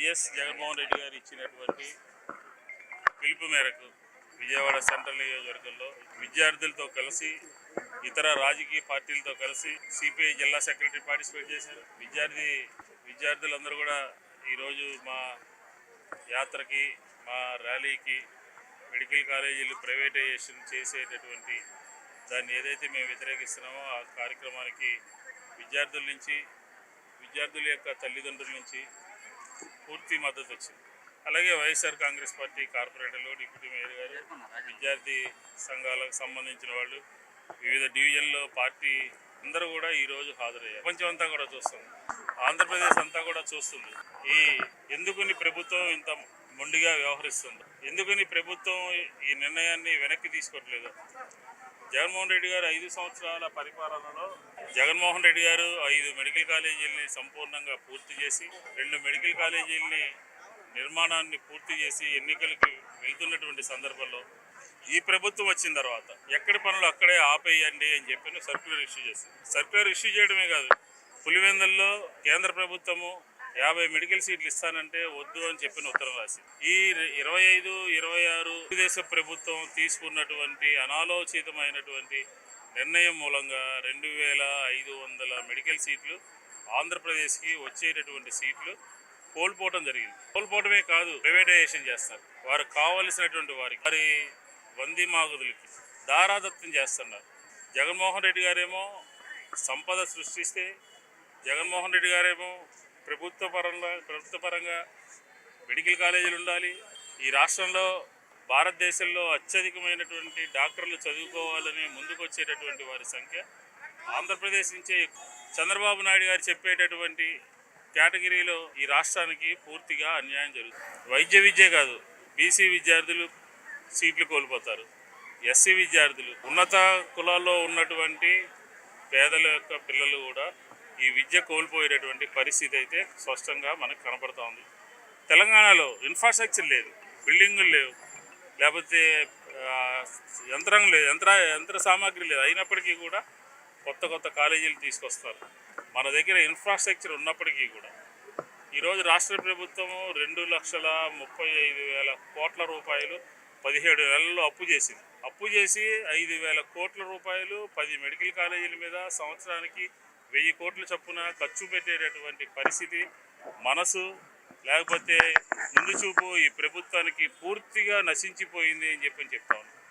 YS Jaganmohan Reddy గారు ఇచ్చినటువంటి పిలుపు మేరకు విజయవాడ సెంట్రల్ నియోజకవర్గంలో విద్యార్థులతో కలిసి ఇతర రాజకీయ పార్టీలతో కలిసి సిపిఐ జిల్లా సెక్రటరీ పార్టిసిపేట్ చేశారు. విద్యార్థులందరూ కూడా ఈరోజు మా యాత్రకి, మా ర్యాలీకి మెడికల్ కాలేజీలు ప్రైవేటైజేషన్ చేసేటటువంటి దాన్ని ఏదైతే మేము వ్యతిరేకిస్తున్నామో ఆ కార్యక్రమానికి విద్యార్థుల యొక్క తల్లిదండ్రుల నుంచి పూర్తి మద్దతు వచ్చింది. అలాగే వైఎస్ఆర్ కాంగ్రెస్ పార్టీ కార్పొరేటర్లు, డిప్యూటీ మేయర్ గారు, విద్యార్థి సంఘాలకు సంబంధించిన వాళ్ళు, వివిధ డివిజన్లో పార్టీ అందరూ కూడా ఈరోజు హాజరయ్యారు. ప్రపంచం అంతా కూడా చూస్తుంది, ఆంధ్రప్రదేశ్ అంతా కూడా చూస్తుంది ఎందుకని ప్రభుత్వం ఇంత మొండిగా వ్యవహరిస్తుంది, ఎందుకని ప్రభుత్వం ఈ నిర్ణయాన్ని వెనక్కి తీసుకోవట్లేదు. జగన్మోహన్ రెడ్డి గారు 5 సంవత్సరాల పరిపాలనలో జగన్మోహన్ రెడ్డి గారు 5 మెడికల్ కాలేజీలని సంపూర్ణంగా పూర్తి చేసి 2 మెడికల్ కాలేజీలని నిర్మాణాన్ని పూర్తి చేసి ఎన్నికలకు వెళ్తున్నటువంటి సందర్భంలో ఈ ప్రభుత్వం వచ్చిన తర్వాత ఎక్కడి పనులు అక్కడే ఆపేయండి అని చెప్పి సర్క్యులర్ ఇష్యూ చేసింది. సర్క్యులర్ ఇష్యూ చేయడమే కాదు, పులివెందుల్లో కేంద్ర ప్రభుత్వము 50 మెడికల్ సీట్లు ఇస్తానంటే వద్దు అని చెప్పిన ఉత్తరం రాసింది. ఈ 25, 26 దేశ ప్రభుత్వం తీసుకున్నటువంటి అనాలోచితమైనటువంటి నిర్ణయం మూలంగా 2500 మెడికల్ సీట్లు ఆంధ్రప్రదేశ్కి వచ్చేటటువంటి సీట్లు కోల్పోవడం జరిగింది. కోల్పోవడమే కాదు, ప్రైవేటైజేషన్ చేస్తారు. వారు కావలసినటువంటి వారి వంది మాగుదులకి దారాదత్తం చేస్తున్నారు. జగన్మోహన్ రెడ్డి గారేమో సంపద సృష్టిస్తే, జగన్మోహన్ రెడ్డి గారేమో ప్రభుత్వ పరంగా మెడికల్ కాలేజీలు ఉండాలి, ఈ రాష్ట్రంలో భారతదేశంలో అత్యధికమైనటువంటి డాక్టర్లు చదువుకోవాలని ముందుకు వచ్చేటటువంటి వారి సంఖ్య ఆంధ్రప్రదేశ్ నుంచే. చంద్రబాబు నాయుడు గారు చెప్పేటటువంటి కేటగిరీలో ఈ రాష్ట్రానికి పూర్తిగా అన్యాయం జరుగుతుంది. వైద్య విద్య కాదు, బీసీ విద్యార్థులు సీట్లు కోల్పోతారు, ఎస్సీ విద్యార్థులు, ఉన్నత కులాల్లో ఉన్నటువంటి పేదల యొక్క పిల్లలు కూడా ఈ విద్య కోల్పోయేటటువంటి పరిస్థితి అయితే స్పష్టంగా మనకు కనపడుతూ ఉంది. తెలంగాణలో ఇన్ఫ్రాస్ట్రక్చర్ లేదు, బిల్డింగులు లేవు, లేకపోతే యంత్రాంగం లేదు, యంత్ర సామాగ్రి లేదు. అయినప్పటికీ కూడా కొత్త కాలేజీలు తీసుకొస్తారు. మన దగ్గర ఇన్ఫ్రాస్ట్రక్చర్ ఉన్నప్పటికీ కూడా ఈరోజు రాష్ట్ర ప్రభుత్వము 2,35,000 కోట్ల రూపాయలు 17 నెలల్లో అప్పు చేసి 5,000 కోట్ల రూపాయలు 10 మెడికల్ కాలేజీల మీద సంవత్సరానికి 1000 కోట్ల చొప్పున ఖర్చు పెట్టేటటువంటి పరిస్థితి, మనసు లేకపోతే ముందు చూపు ఈ ప్రభుత్వానికి పూర్తిగా నశించిపోయింది అని చెప్తాను.